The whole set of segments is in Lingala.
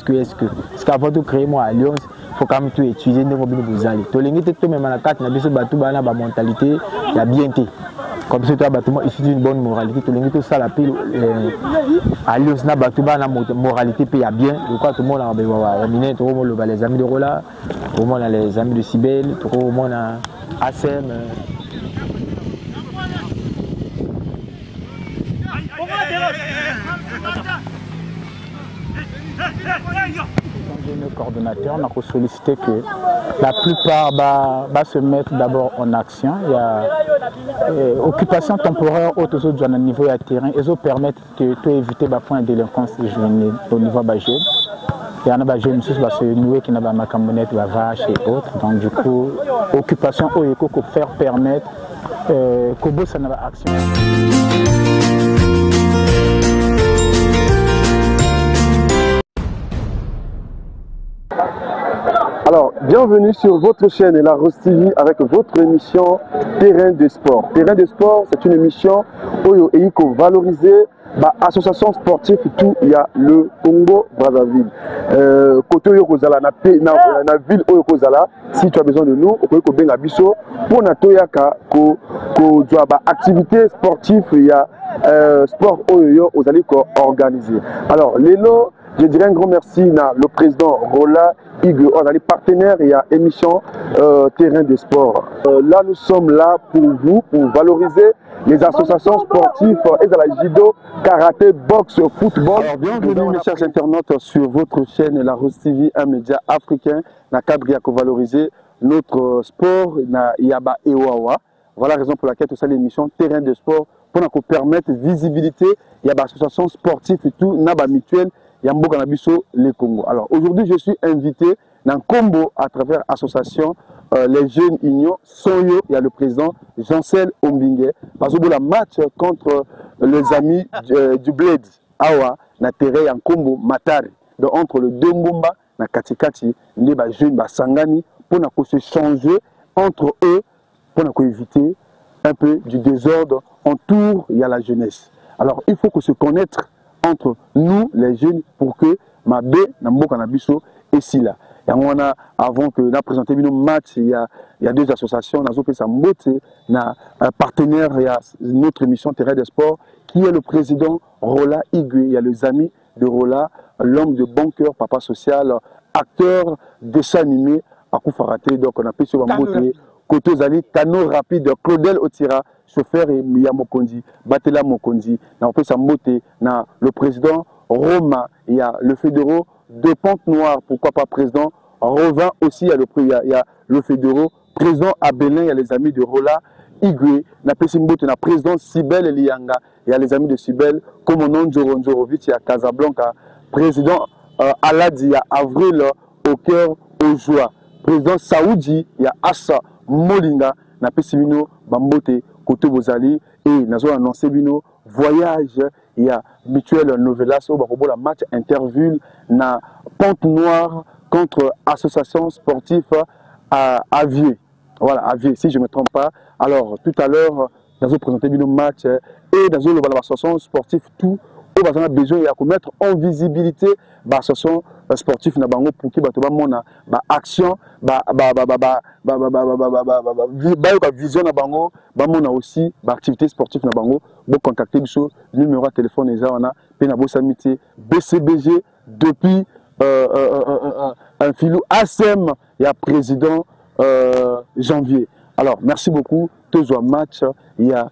Parce qu'avant de créer mon alliance, il faut quand même tout étudier de mobile vous allez. Tout le monde même à la carte, n'a pas de mentalité, il y a bien été. Comme c'est un bâtiment issu d'une bonne moralité, tout le monde ça la pile alliance n'a bâtiment na moralité paye bien. Je crois tout le monde a mine, tout le monde les amis de Rola, tout le monde les amis de Sibel, tout le monde a ASM. Le coordonnateur, on a sollicité que la plupart va se mettre d'abord en action. Il y a occupation temporaire au niveau du terrain et ça permet de éviter les points de délinquance au niveau de jeunes. Il y en a des jeunes qui se nouer qui n'ont pas de camionnette, la vache et autres. Donc du coup, occupation au éco pour faire permettre que ça n'a pas action. Alors, bienvenue sur votre chaîne La Rose TV avec votre émission Terrain de Sport. Terrain de Sport, c'est une émission où il faut valoriser l'association sportive tout il y a le Congo Brazzaville. Côté Yokozala na ville Yokozala, si tu as besoin de nous, on peut benga biso pour na toyaka ko activité sportive il y a sport oyo aux allez organiser. Alors, Lélo, je dirais un grand merci à le président Rola Igue, on a les partenaires et à émission Terrain de Sport. Là, nous sommes là pour vous, pour valoriser les associations sportives et à la judo, karaté, boxe, football. Alors, bienvenue mes chers internautes sur votre chaîne La Rose TV, un média africain, na cadre pour valoriser notre sport, na Yaba Ewawa. Voilà la raison pour laquelle tout ça l'émission Terrain de Sport pour nous permettre visibilité, il y a des associations sportives et tout, naba mutuelle. Yambo Kanabiso, le Congo. Alors aujourd'hui, je suis invité dans un combo à travers l'association Les Jeunes Union. Soyo, il y a le président Jean-Cel Ombingue. Parce que le match contre les amis du Bled, Awa, na terre en combo Matari. Donc entre le Dongomba, na Katikati, les jeunes Sangani, pour se changer entre eux, pour éviter un peu du désordre autour, il y a la jeunesse. Alors il faut que se connaître entre nous les jeunes pour que ma bé na mboka na biso ici là. Et on a avant que na présenter nos match il y a deux associations na zopé sa mbote na partenaire il y a notre émission Terrain de Sport qui est le président Rola Igue, il y a les amis de Rola, l'homme de bon cœur, papa social, acteur dessin animé à Koufarate, donc on a pu sur mbote Koto Zali, Kano rapide, Claudel Otira, chauffeur et Mia Mokondi, Batela Mokondi, on peut s'emboter, le président Roma, il y a le fédéral de Pente-Noire, pourquoi pas président, Revin aussi, il y a le fédéral, président Abelin, il y a les amis de Rola, Igwe, na Pessimbote, na président Sibel Elianga, il y a les amis de Sibel, comme on Njoro Njorovic, il y a Casablanca, président Aladi, il y a Avril, au cœur, aux joies, président Saoudi, il y a Assa, Molinga, na Pessimino, Bambote, Koto Bozali, et nous avons annoncé bino voyage, il y a mutuelle Novelas, au la match interview, na Pente-Noire contre association sportive à Avier. Voilà, Avier, si je ne me trompe pas. Alors, tout à l'heure, nous avons présenté bino match et nous avons l'association sportive tout. On a besoin de mettre en visibilité l'association sportive pour que la action, vision aussi l'activité sportive vous contacter le numéro de téléphone et BCBG depuis un filou ASM il y a président janvier. Alors merci beaucoup, tous un match, il y a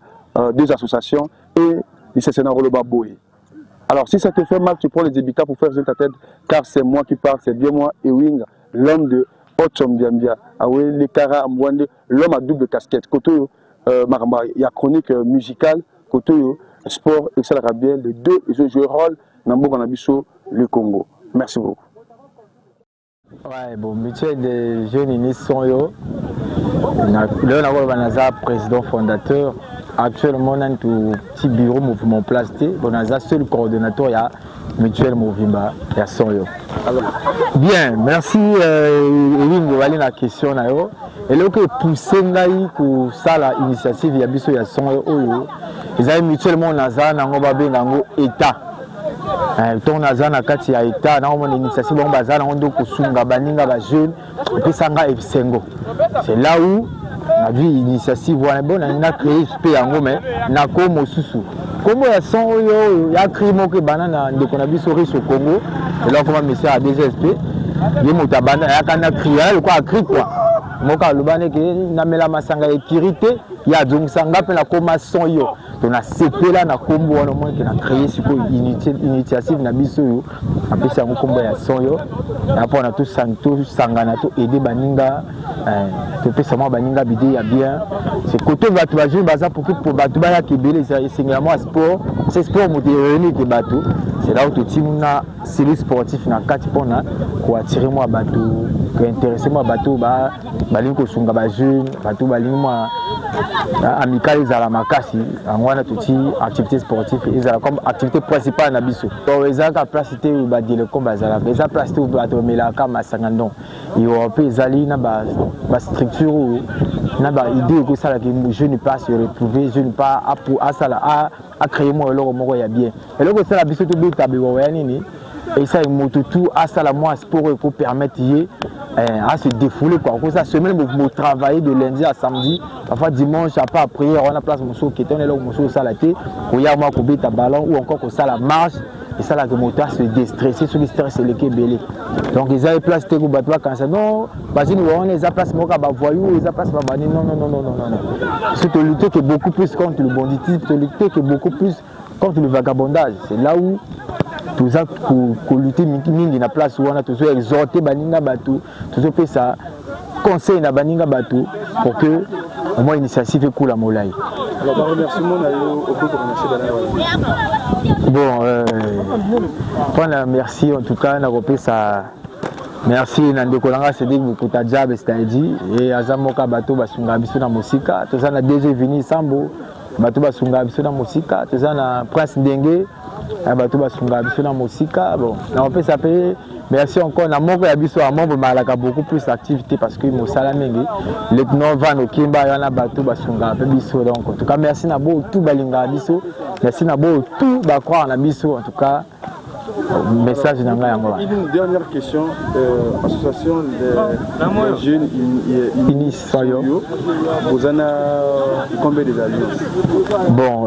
deux associations et il s'est le Baboy. Alors, si ça te fait mal, tu prends les débitants pour faire ta tête, car c'est moi qui parle, c'est bien moi, Ewing, l'homme de Otchombiambia. Ah oui, les Kara Amwande, l'homme à double casquette. Côté, il y a chronique musicale, côté sport, Excel Rabiel, les deux, je joue le rôle, Nambo Ganabiso, le Congo. Merci beaucoup. Ouais, bon, métier des jeunes initiants, là, on a président fondateur. Actuellement, on a un petit bureau mouvement plastique. On a un seul coordonnateur, il y a mutuel mouvement, il y a son yo. Bien, merci. On va aller la question. Et là, que pousser pour ça, l'initiative, il y a son yo. Ils ont mutuellement, on a un état. ton naza na kati ya état na mon initiative bon bazana ndo kusunga baninga ba jeune et puis sanga esengo. C'est là où on a dit initiative voilà bon on a créé SP yango mais na ko mosusu. Comme ya son yo ya crime que banana de qu'on a vu sur au Congo et là comment monsieur a des SP ye motabana ya kana crier quoi cri quoi. Moka lubane ke na mela masanga sécurité ya donc sanga pe na koma son yo. On a CP là na kombo wana mo ke na créer siko initiative na biso yo apesa ngo kombo ya son yo après on a tout sangana tout aider baninga to pesa mo baninga bidé ya bien c'est côté batu ba jeune baza pour batu ba ya kebele c'est singlement sport c'est sport mo réunir ke batu c'est là où tout timuna série sportif na kati pona ko attirer moi batu ko intéresser moi batu ba balingi ko sunga ba jeune batu balingi moi amical ezala makasi angwana tuti activité sportive ezala comme activité principale na biso to ezaka place te ba dile comme bazala eza place te ba to melaka masanga non yo pe ezali na ba structure na ba idée que ça la que je ne pas se retrouver je ne pas à ça à créer moi le moko ya bien et le que ça la biso to bi tabe wa nini et ça moto tout à ça la moi sport pour permettre à se défouler quoi. Comme ça semaine vous travailler de lundi à samedi, parfois dimanche après prière on a place mon qui est là où mon ça la tête, où y a moi couper ta ballon ou encore que ça la marche et ça la que moteur se déstresser sur le stress c'est le belé. Donc ils avaient place te go batwa quand ça non, parce que on les a place moka ba voyou, ils a place ba non. C'est de lutter que beaucoup plus contre le banditisme, de lutter que beaucoup plus contre le vagabondage. C'est là où tout ça pour lutter mingi na place où on a toujours exhorté baninga batu toujours fait ça conseil na baninga batu pour que au moins initiative cool à Molai. Alors remerciement na yo au coup remercier bon merci en tout cas na repé ça merci na ndekolanga c'est dit beaucoup ta job c'est-à-dire et azamoka bato basunga biso na musika tout ça na déjà venu sambo bato basunga biso na musika tout ça na prince ndenge bato basunga biso na musika bon na on peut s'appeler merci encore na moko ya biso a membre malaka beaucoup plus d'activité parce que mosala mingi lieutenant Van Okimba yana bato basunga pe biso donc en tout cas merci na bo tout balinga biso merci na bo tout ba croire na biso en tout cas message nanga yango. Une dernière question association des jeunes initiaux vous en avez combien des alliances? Bon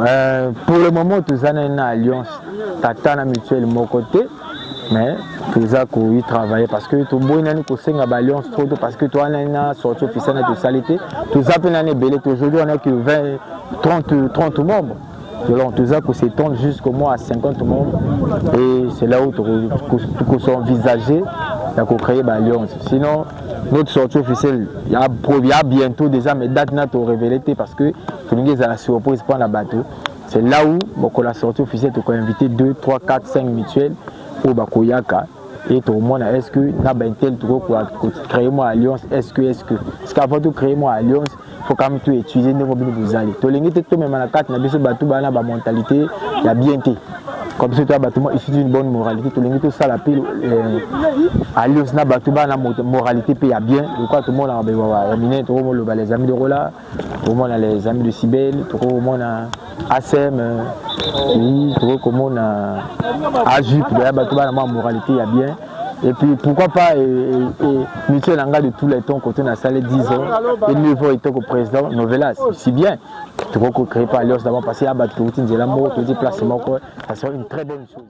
pour le moment tous en une alliance Tatana mutuelle mon côté mais tous à y travailler parce que tout bon nani ko senga ba alliance trop parce que toi nana sorti officiel de salité tous à peine année belé aujourd'hui on a que 20 30 membres. Donc tout ça que c'est tendre jusqu'au mois à 50 membres et c'est là où tu peux envisager de créer une alliance. Sinon notre sortie officielle il y a bientôt déjà mais date n'a pas révélé parce que tout le monde est à la surprise pour la bateau. C'est là où pour la sortie officielle tu peux inviter 2, 3, 4, 5 mutuelles pour Bakoyaka et tout le monde est-ce que n'a pas tel tu créer une alliance est-ce qu'avant de créer une alliance faut quand même tout étudier de mobile vous allez to lingi te même na carte na biso batu bana ba mentalité la bienté comme c'est toi bâtiment ici d'une bonne moralité to lingi to ça la pile alliance na batu bana moralité paye bien je crois tout le monde a ba miner tout le monde les amis de Rola tout le monde les amis de Sibel tout le monde a ASM oui tout le monde a Ajup batu bana moralité ya bien. Et puis pourquoi pas Michel Anga de tous les temps quand on a salé 10 ans et 9 ans étant au président Novelas, si bien tu crois qu'on ne crée pas alliance d'abord passer à battre routine de l'amour, tout déplacement, ça serait une très bonne chose.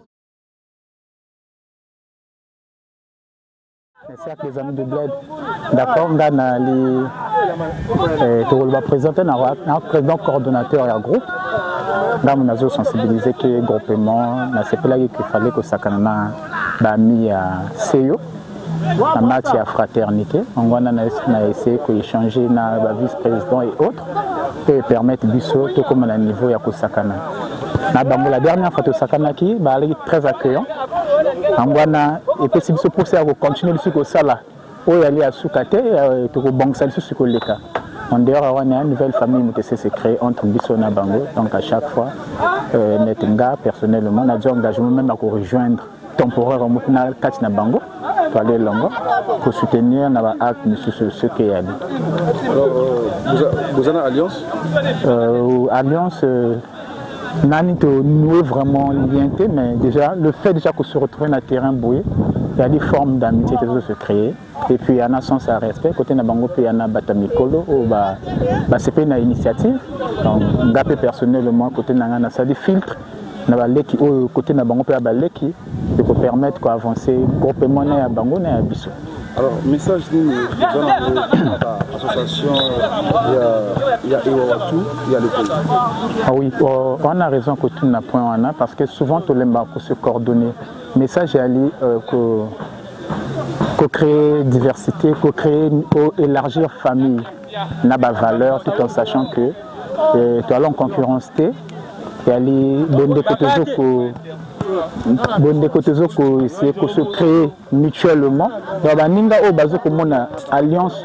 Merci à les amis de Bled. D'accord, on va présenter un président coordonnateur et un groupe. Là, on a sensibilisé que le groupement, c'est là qu'il fallait que ça mis à CEO, la matière fraternité. On a essayé d'échanger avec le vice-président et autres pour permettre Bissot, tout comme à niveau de Sakana. La dernière fois que Sakana qui est très accueillant. Et puis si vous pouvez continuer sur le sala, où il y a Soukate, tout le banque sur le cas. En dehors, on a une nouvelle famille qui s'est créée entre Bissot et Bango. Donc à chaque fois, Netenga, personnellement, on a déjà engagé même à rejoindre temporaire au Moutina Katina Bango, pour aller longo, pour soutenir l'acte sur ce qui est. Alors, vous avez une alliance? Alliance, Nani te nouer vraiment lienté, mais déjà le fait déjà qu'on se retrouve dans le terrain bouillé, il y a des formes d'amitié qui se créer. Et puis il y a un sens à respect. Côté na bango il y a un batamikolo ou c'est pas une initiative. Donc gapé personnellement côté na ça des filtres. Na baleki au côté na bango il y a baleki qui peut permettre d'avancer groupement na bango na biso. Alors, message d'une association, il y a Iwawatu, il y a le pays. Ah oui, on a raison que tout n'a point en a parce que souvent tout le monde peut se coordonner. Message est allé que créer diversité, que créer, élargir famille, n'a pas valeur tout en sachant que tu as en concurrence et aller donner des côtés que c'est que se créer mutuellement. Donc baninga au bazo comme on a alliance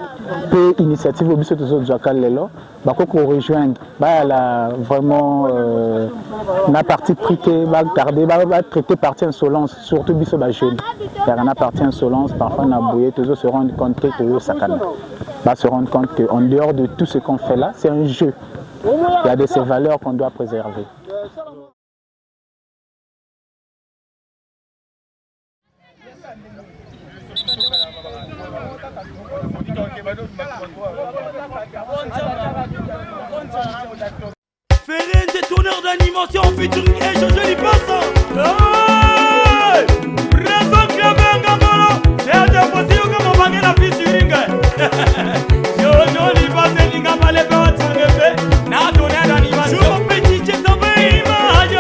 peu initiative au biso de Jakal lelo ba ko rejoindre ba la vraiment na partie prité ba garder ba traiter partie insolence surtout biso ba jeune il y a une partie insolence parfois na bouyer toujours se rendre compte que tout sakana ba se rendre compte que en dehors de tout ce qu'on fait là c'est un jeu, il y a de ces valeurs qu'on doit préserver. Ferré, détourneur d'animation featuring et joli passant. Raison clavé Ngambolo, c'est un des possibles comme on va la featuring. Joli passé, Ngambale, Péotangepe, n'a donné d'animation. Je m'appelle Titi, t'as fait image.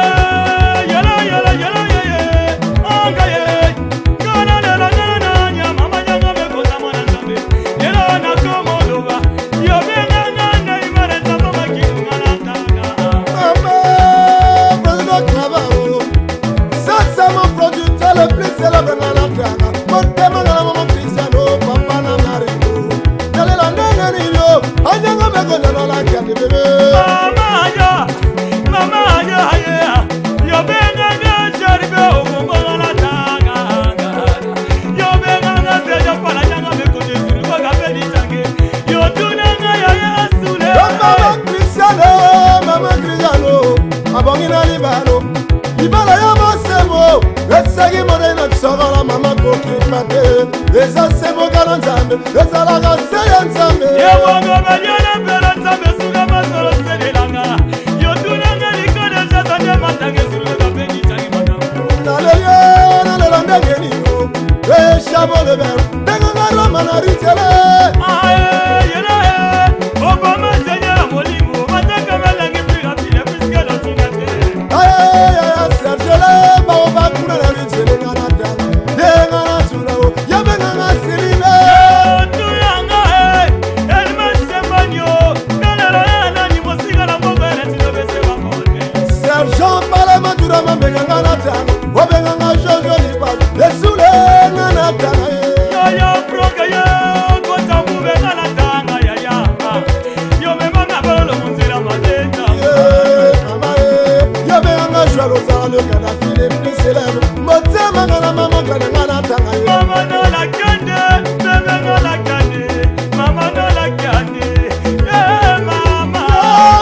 Yala, yala, yala, yala, angaye. Kana, yala, yala, yala, mama, yala, me kota mwana zambe. Yala, na komodoba, yobenga ngana imane tama makiunga na tanga. Ça c'est mon producteur le plus célèbre dans la terre. Mon thème dans mon Cristiano, papa na Mario. Dale la nene ni yo, anyanga me kota dans la guerre bébé. Mama ya, yobenga ngana jaribe ogonga na tanga. Yobenga ngana seja pala nyanga me kota zuru kwa beli tange. Yotunanga ya sule. Mama Cristiano, abongina libalo. Libala ya mosemo, esegi modena tsova la mama koki pate. Eza semo kana nzambe, eza la gase ya nzambe. Yewongo banyana pera nzambe suga masolo selelanga. Yotunanga likode jazanye matange zuru kwa beli tange matange. Nalela ndenge niyo, eshabo le ver, denga na roma na ritele. Obama zenyela molimo, mataka malangi pira pile piske la tungate. Sergele, baoba kuna na ritele nga na dana, denga na tulao, yabenga na sirime. Tuyanga elma sembanyo, kanela na ni mosiga na mboga na tilobese bamote. Sergent pale madura mambenga nga na dana, obenga nga jojo lipa, lesule nga na dana. Yo froga yo, kota mubenga na tanga ya. Yo memanga bolo munzira madenda. Le Kadhafi le plus célèbre, motema ngana mama ngana ngana tanga yo. Mama no la kande, bebe no la kande, mama no la kande, mama.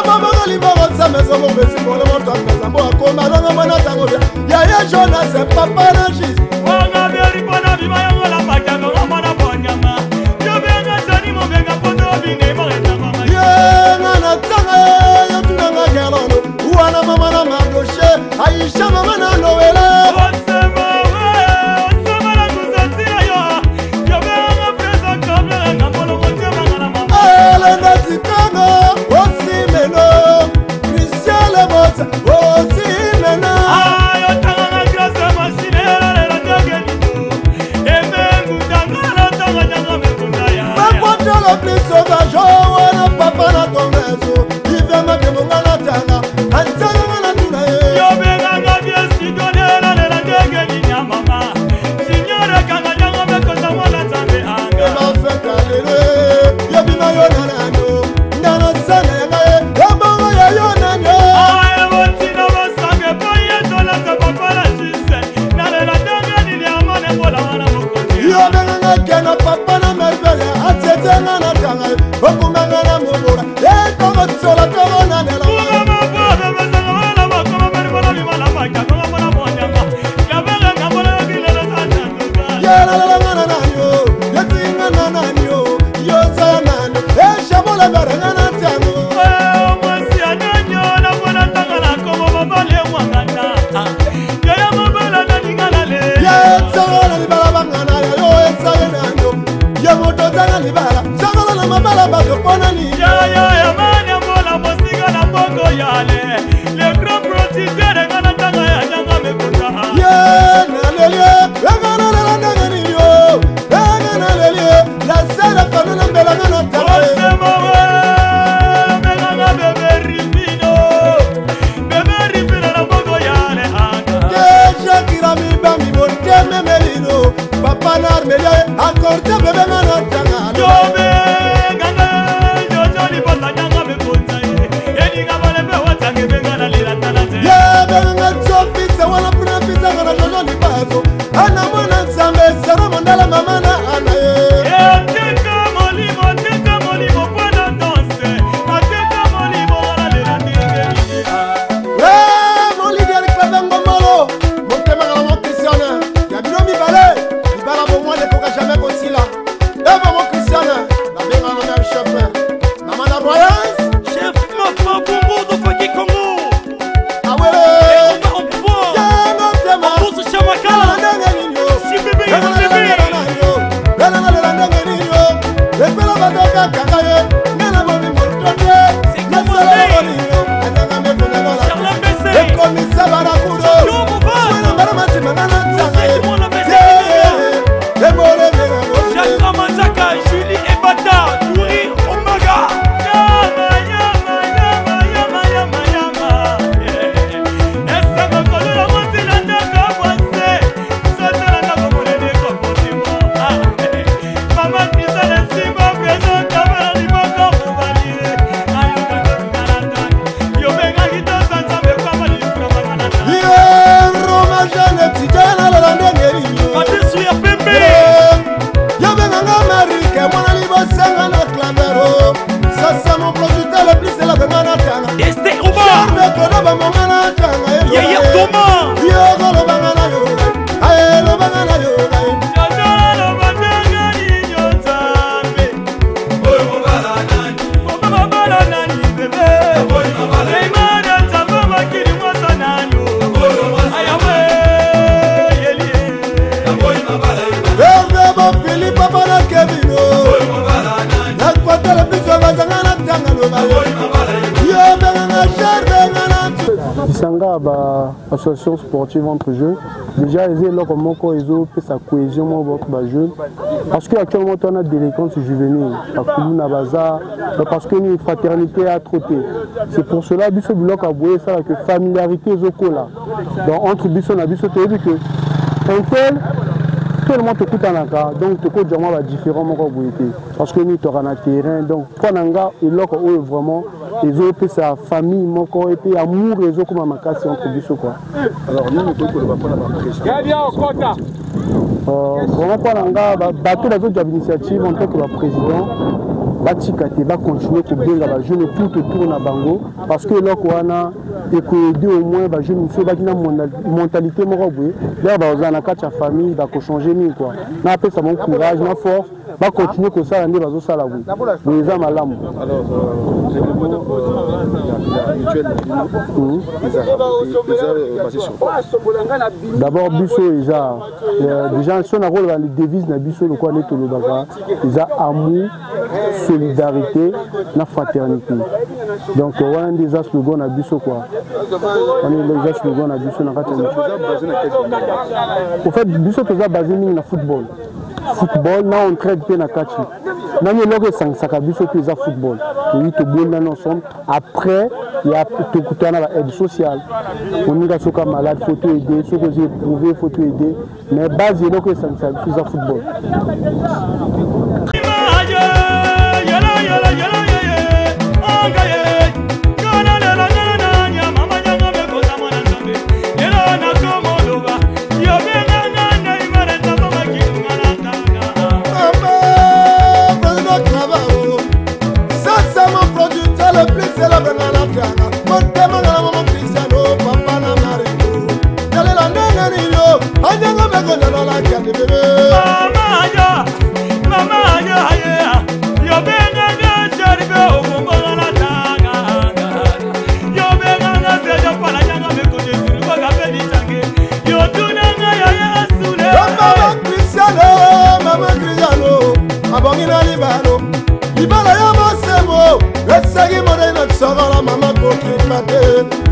Mama ngali mama sa maison mon besi pour le montant de zambo akoma longa mwana tango bia. Ya Jonas c'est papa na Jesus. Wanga beri bona bima yango la pakanga mama bonyama. Yo benga tani mo benga pondo bine mo enda mama. Ye ngana tanga yo tunanga gelono. Uana mama na magoshe, Aisha mama na Noela. Elena Zikanga, Osimeno, Christian Lebota, Osimena. Ayo tanga grâce machine la ngeni. Emengu tanga tanga nyanga mekunda ya. Papa le plus sauvage, wana papa na Congresso, Ivema de Mongana tanga, Antanga na Tunaye. Yo benga ngabia sidonela la ngeni ya mama. Signora kanga nyanga mekunda mwana zambe anga. Ema feka lele, yobina yonanano, nana sana yangaye, yabongo ya yonanyo. Aye botina basange boye tola sa papa la jise. Nale la ngeni ya mane bola wana mokondi. Yobenga ngakena papa na merveille, atete ngana tanga, okumanga na mubura, etogo tsola togo nanela. Mama bobe basanga wana makoma Les grands producteurs de Ganatanga ya nyanga mekunda. La sera quand on bela Ganatanga. Papa n'armélé, encore de bébé Ganatanga. Association sportive entre jeunes. Déjà, ils ont comment ils ont fait sa cohésion entre jeunes. Parce qu'actuellement, on a des délinquance juvénile. Parce que nous, fraternité à trotter. C'est pour cela que nous avons ça que familiarité est là. Donc, entre Bisson et Bisson, tu as vu que un tel, tout le monde te coûte en cas. Donc, tu coûtes vraiment différent. Parce que nous, tu as un terrain. Donc, pour Nanga, il est vraiment. Ils ont fait sa famille, mon corps, et puis amour, ils ont comme un casse entre Bissot. Alors, nous, nous devons pas la pression. Vraiment, pas l'anga, bateau dans d'autres initiatives en tant que président, Batikate va continuer à bien les jeunes tout autour de Bango, parce que là, on a aider au moins les jeunes, une mentalité, là, on a une famille, on va changer. On a ça mon courage, ma force. Va continuer comme ça, on va faire la boue. Mais ils ont mal. Alors, d'abord, Bissot, ils ont déjà si on a rôle dans les devises de Bissot, le quoi n'est tout le bagage. Ils ont amour, solidarité, la fraternité. Donc, on a un des slogans à Bissot quoi. On a des slogans à Bissot. En fait, Bissot est basé sur le football. Football, là on traite bien à Kachi. Nous avons 5 sacabiso qui est football. Oui, tout le monde ensemble. Après, il y a tout l'aide sociale. On est là malade, il faut aider. Ceux qui ont éprouvé, il faut aider. Mais base, il y a que 5 sacabiso football. Mama, bongi na libalo libala ya mosemo esegi mode na tsogola mama kokipa te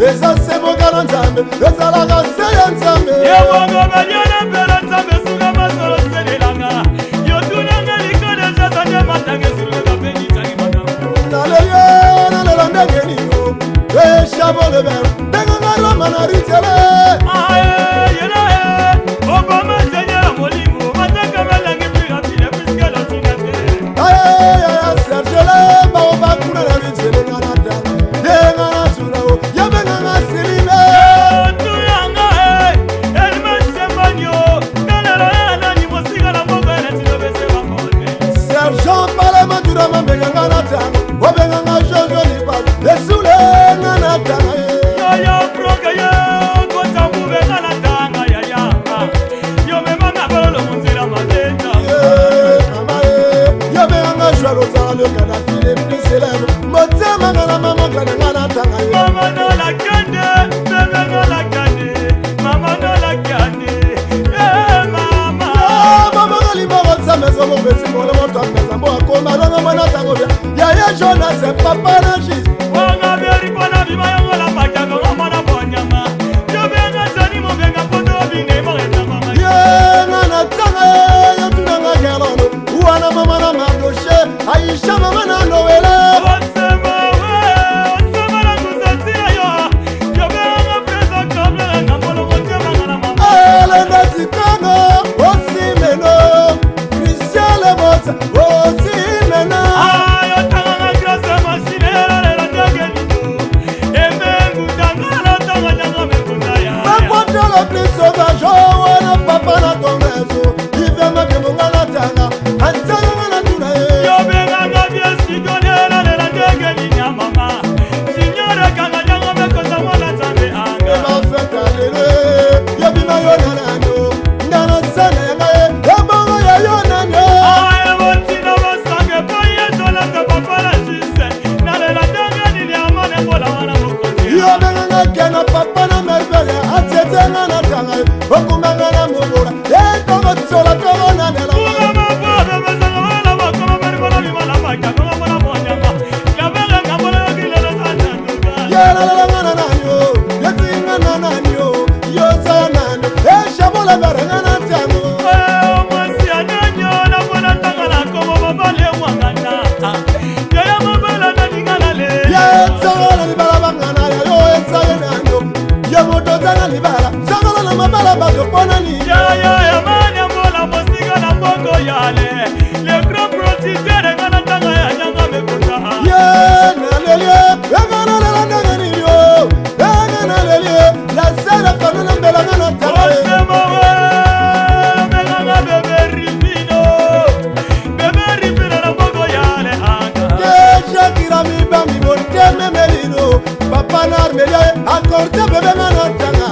eza seboka na nzambe ezalaka se ya nzambe yewongo banyana mpela nzambe suka masolo selelanga yotunanga likode jazanye matange suruka penitaki matango naleye nalela ndenge niyo eshabo le ver ndenge nga roma na ritele aye yelaye obama zenyela molimo mataka malangi piratile piske lotinate ayaya sergele bao bakuna na ritele nga na dana yenga na tulao yabenga nga silime yotuyanga elmesembanyo nalelo yanani mosika na mboka enetilobese bamote sergent palema durama benga nga na dana obenga nga jojo libalu esule nga na dana yoyo froke yo kotamube ngalatanga yayanga yomemanga bololo munzira mateta yabenga nga joalo zala le kadafi le plus célèbre motema nga na mama kana nga na dana mama no la kande bebe no la kande mama no la kande mama mama limoko nzambe ezomopesi mole moto apesa mbo akoma longo mwana ntango bia yaya jonas papa na jésus wanga beripona bimayongola pakiakonga mwana bonyama yobenga zani mobenga poto bine moeta mama yenga na ntanga yotunanga gerlono wana mama na mardoche aisha mama na noela osema osema la kuzatia yo yobenga presa kabla nga molo motema na mama elenda tikanga osimeno christian lebota osimena ayo tanga grâce machine la ndageni emengu tanga tanga nyanga mekunda ya bakwatela plus sauvage wana papa na congreso ivema kemonga na tanga antanga na tuna ye yobenga biesigolela lela ndageni ya mama signora kanga nyanga mekonda mwana zambe anga bafeta lelo yobima yo nanano ndana sana yanga ye yabongo ya yo nano aye botina basange boye tola se papa la jise nalela ndageni ya mane mbola wana mokonzi yobenganga kena papa na merveille atietenga na tanga ye okumanga na mobola etongo tsola tongo nanela yelalelanga na nanyo yetinga na nanyo yozaya nano eshabola berenga na ntango yetsangala libala bangana yayo esaye nanyo yemotozanga libala sangala na mabala bato mponani yenalelie enganalela ndenge nilio enganalelie lasera fanana mbelanga na tanga eshakira mibambi moteme melino papa na armelia akorde bebenga na tanga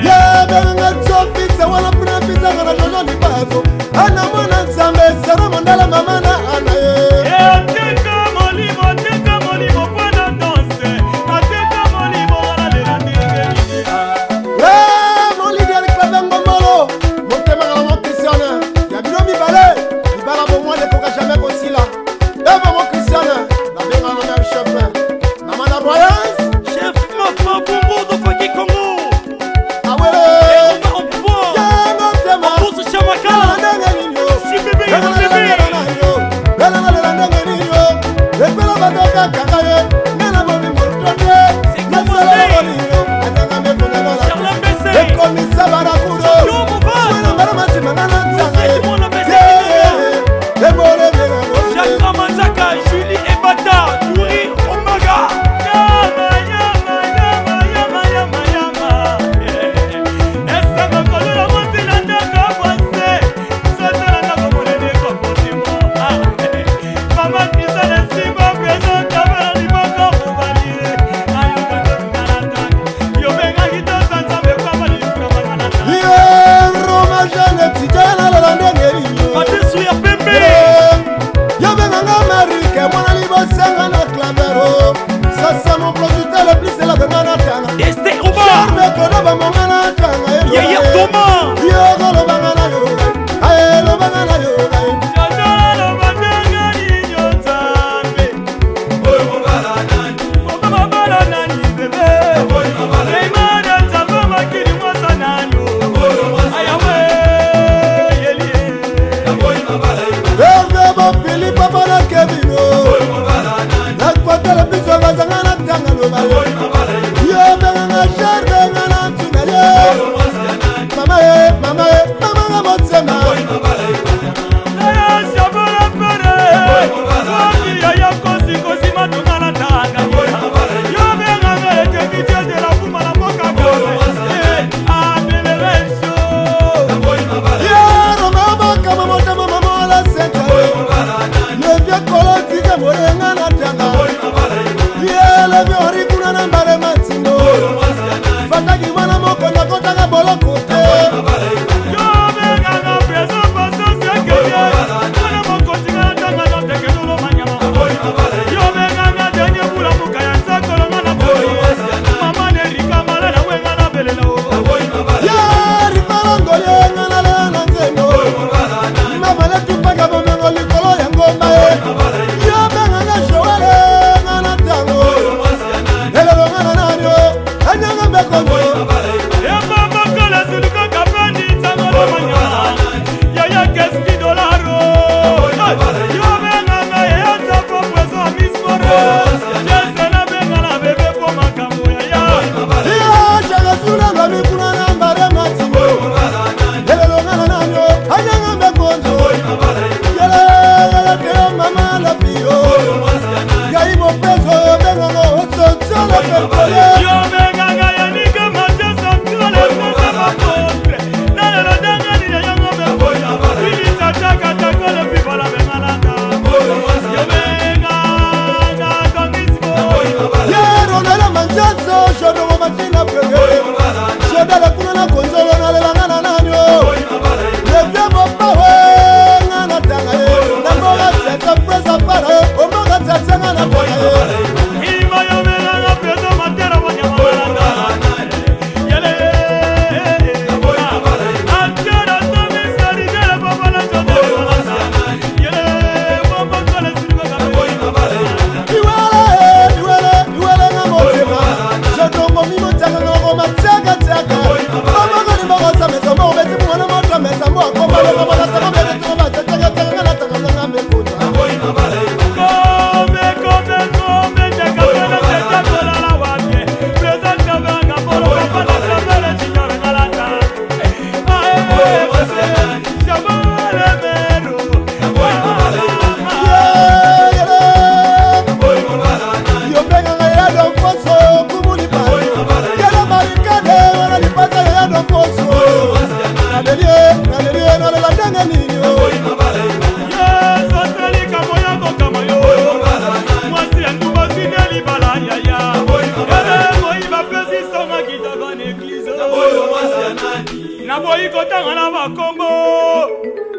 yebenga tsofise wana puna pisanga na jojo libazo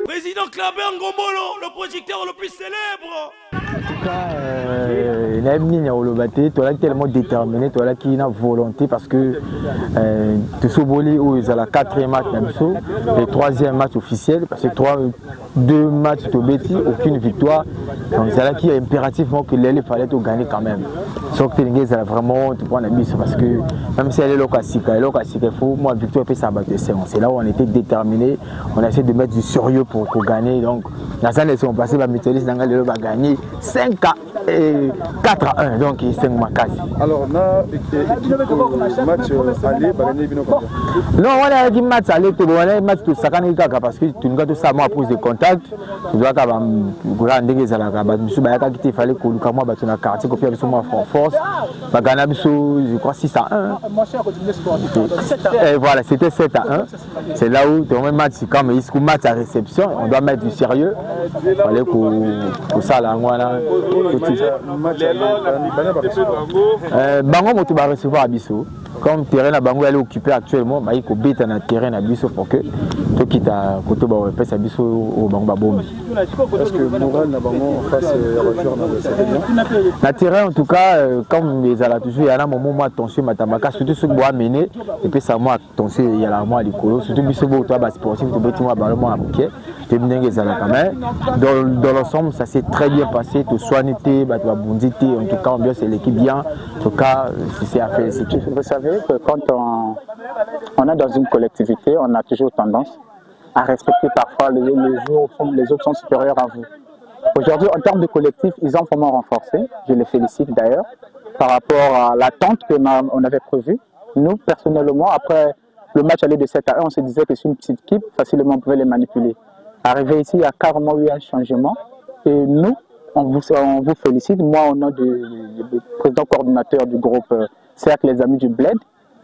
Président Clabert Ngombolo, le projecteur le plus célèbre. En tout cas, il y a une ligne à tellement déterminé, qui a une volonté parce que Tosoboli où ils ont la 4e match le 3e match officiel, parce que 2 matchs de Betty, aucune victoire. Donc c'est là qui est impérativement que l'élève fallait tout gagner quand même. Sauf que les gars vraiment tout prendre la bise parce que même si elle est locale, il faut moi victoire et ça battre. C'est là où on était déterminé, on a essayé de mettre du sérieux pour gagner. Donc dans ça laissons passer la méthodiste dans le va gagner 4-1 donc 5 matchs. Alors là match aller gagner bien combien? Non, on a dit match aller on a match tout ça parce que tu nous ça moi pose de contact tu dois avoir ndenge za la ba biso ba yaka kiti fallait ko luka moi ba tuna quartier ko pia biso moi force ba gana biso je crois 6-1. Et voilà, c'était 7-1. C'est là où ton match comme il match à réception, on doit mettre du sérieux. Fallait ko ça là ngwana match bango moto ba recevoir biso comme le terrain à Bango est occupé actuellement, il faut bêter dans le terrain à Bisso pour que tout qui t'a côté à Bisso au Bango Bombi. Est-ce que le moral n'a pas face à la joueur dans le terrain en tout cas, comme les ala toujours, il y a un moment où attention, matamaka, surtout ce bois mené, et puis ça moi attention, il y a la moi à l'écolo, surtout Bisso Bo, toi, sportif, tu peux te voir ballon à bouquet, tu me dis dans l'ensemble, ça s'est très bien passé, tu sois nité, tu vas bonditer, en tout cas, ambiance c'est l'équipe bien, en tout cas, c'est à féliciter. Vous savez que quand on est dans une collectivité, on a toujours tendance à respecter parfois les autres sont supérieurs à vous. Aujourd'hui, en termes de collectif, ils ont vraiment renforcé, je les félicite d'ailleurs, par rapport à l'attente qu'on avait prévue. Nous, personnellement, après le match allait de 7 à 1, on se disait que c'est une petite équipe, facilement on pouvait les manipuler. Arrivé ici, il y a carrément eu un changement et nous, on vous félicite. Moi, au nom du président coordinateur du groupe Cercle les Amis du Bled,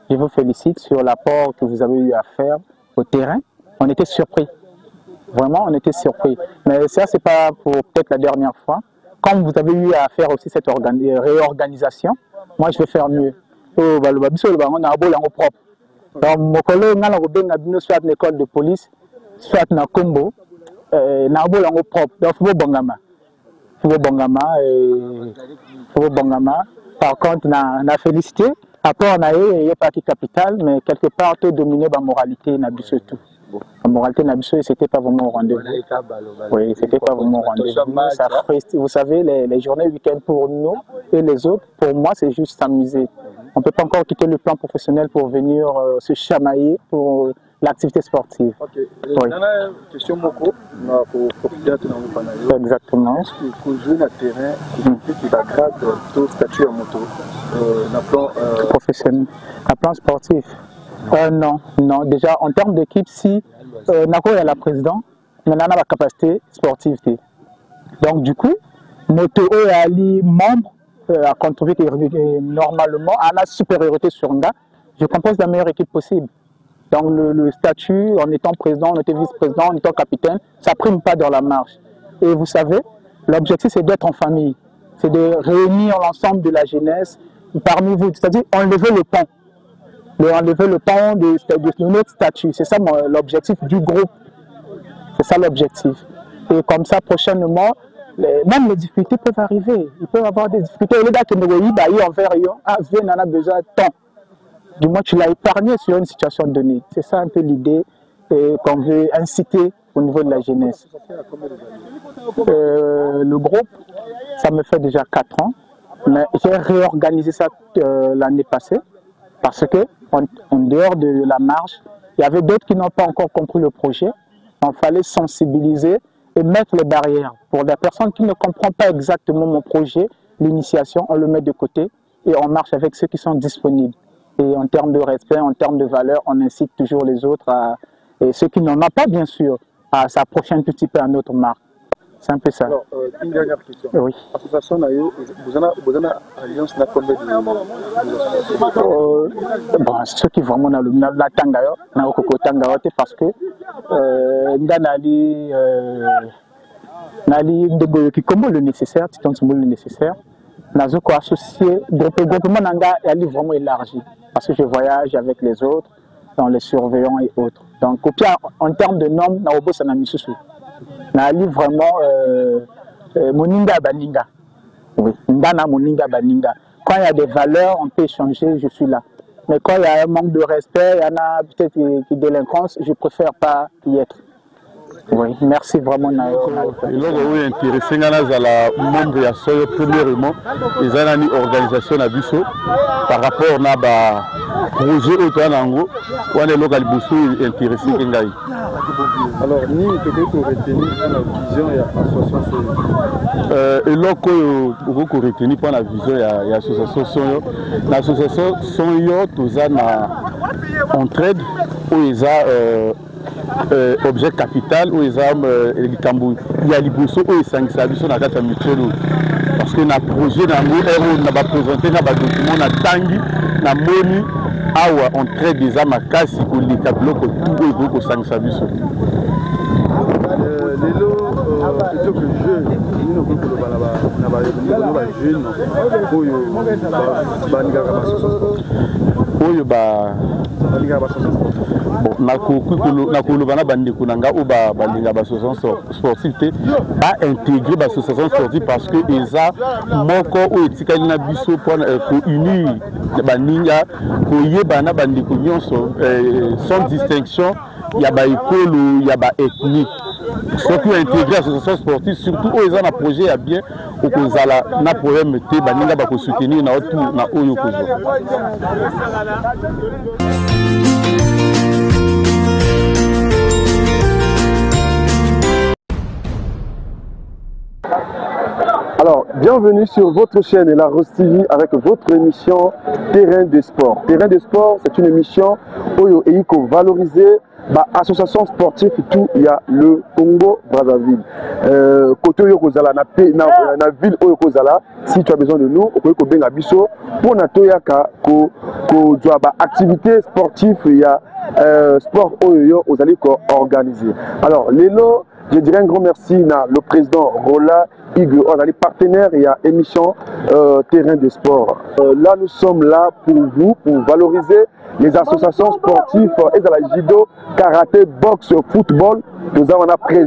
je vous félicite sur l'apport que vous avez eu à faire au terrain. On était surpris. Vraiment, on était surpris. Mais ça, c'est pas pour peut-être la dernière fois. Comme vous avez eu à faire aussi cette réorganisation, moi, je vais faire mieux. On a un beau langue propre. Donc, mon collègue, on a soit une école de police, soit un combo, on a un beau langue propre. Donc, il faut Bongama. Par contre, on a félicité. Après, on a eu un parti capital, mais quelque part, tout dominé par la moralité, on a vu tout. La moralité, c'était pas vraiment au rendez-vous. Oui, c'était pas vraiment au rendez-vous. Vous savez, les journées week-end pour nous et les autres, pour moi, c'est juste s'amuser. On ne peut pas encore quitter le plan professionnel pour venir se chamailler pour l'activité sportive. Ok. Oui. Il y a une question pour profiter de ton exactement. Est-ce qu'il faut jouer le terrain qui va grade au statut en moto professionnel, à plan sportif? Non. Déjà, en termes d'équipe, si Nako est la présidente, maintenant on a la capacité sportive. Donc, du coup, notre membre à contribuer normalement à la supériorité sur Nga, je compose la meilleure équipe possible. Donc, le statut, en étant président, en étant vice-président, en étant capitaine, ça ne prime pas dans la marche. Et vous savez, l'objectif, c'est d'être en famille. C'est de réunir l'ensemble de la jeunesse parmi vous. C'est-à-dire enlever le pont. Enlever le pont de notre statut. C'est ça l'objectif du groupe. C'est ça l'objectif. Et comme ça, prochainement, même les difficultés peuvent arriver. Il peut y avoir des difficultés. Les gars qui nous voient, on a besoin de temps. Du moins, tu l'as épargné sur une situation donnée. C'est ça un peu l'idée qu'on veut inciter au niveau de la jeunesse. Le groupe, ça me fait déjà 4 ans. Mais j'ai réorganisé ça l'année passée parce que en dehors de la marche, il y avait d'autres qui n'ont pas encore compris le projet. Il fallait sensibiliser et mettre les barrières. Pour les personnes qui ne comprennent pas exactement mon projet, l'initiation, on le met de côté et on marche avec ceux qui sont disponibles. Et en termes de respect, en termes de valeur, on incite toujours les autres, et ceux qui n'en ont pas bien sûr, à s'approcher un petit peu à notre marque. C'est un peu ça. Alors, une dernière question. Oui. L'association, vous avez une alliance n'a combien bon, ceux qui vraiment la Tangayo, parce que qui comme le nécessaire, le nécessaire, nous avons associé, le groupement Nanga est vraiment élargi, parce que je voyage avec les autres, dans les surveillants et autres. Donc, en termes de normes, nous avons vraiment Moninga Baninga. Oui, Ndana Moninga Baninga. Quand il y a des valeurs, on peut échanger, je suis là. Mais quand il y a un manque de respect, il y en a peut-être qui délinquance, je préfère pas y être. Oui, merci vraiment. Et là, on est intéressé à la membre de la SOYO, premièrement, ils ont une organisation à Bisso par rapport à projet Otanango, on est local Bisso intéressé. Alors, nous, peut-être retenir la vision et l'association. Et là, on peut retenir la vision et l'association. L'association Soyo, tous en entraide, où ils ont objet capital où ils ont il y a les bourseaux où ils sont sur la carte mutuelle parce que notre projet n'a pas présenté n'a pas document n'a tangi n'a moni awa on traite des amakasi pour les tableaux que tout est beaucoup sans service. Les lots plutôt que jeu nous que le jeune oyo ba nakoloba na bandeko na nga oyo balinga bassociation sportive te baintégrer bassociation sportive parce que eza moko oyo etikali na biso mpona kounir baninga koyeba na bandeko nyonso sans distinction ya baekolo ya baethnie soki ointégrer association sportive surtout oyo eza na projet ya bien okozala na problème te baninga bakosoutenir na otour na oyo okozwa. Alors, bienvenue sur votre chaîne et la Rose TV avec votre émission Terrain de sport. Terrain de sport, c'est une émission où il y a valoriser l'association sportive tout il y a le Congo Brazzaville. Côté Yokozala na ville Yokozala, si tu as besoin de nous, on peut bien abisso pour natoyaka ko activité sportive il y a sport Oyo aux allez organiser. Alors, Lélo, je dirais un grand merci à le président Rola Hugues, on a les partenaires et à émission Terrain de sport. Là, nous sommes là pour vous, pour valoriser les associations sportives et à la judo, karaté, boxe, football. Nous avons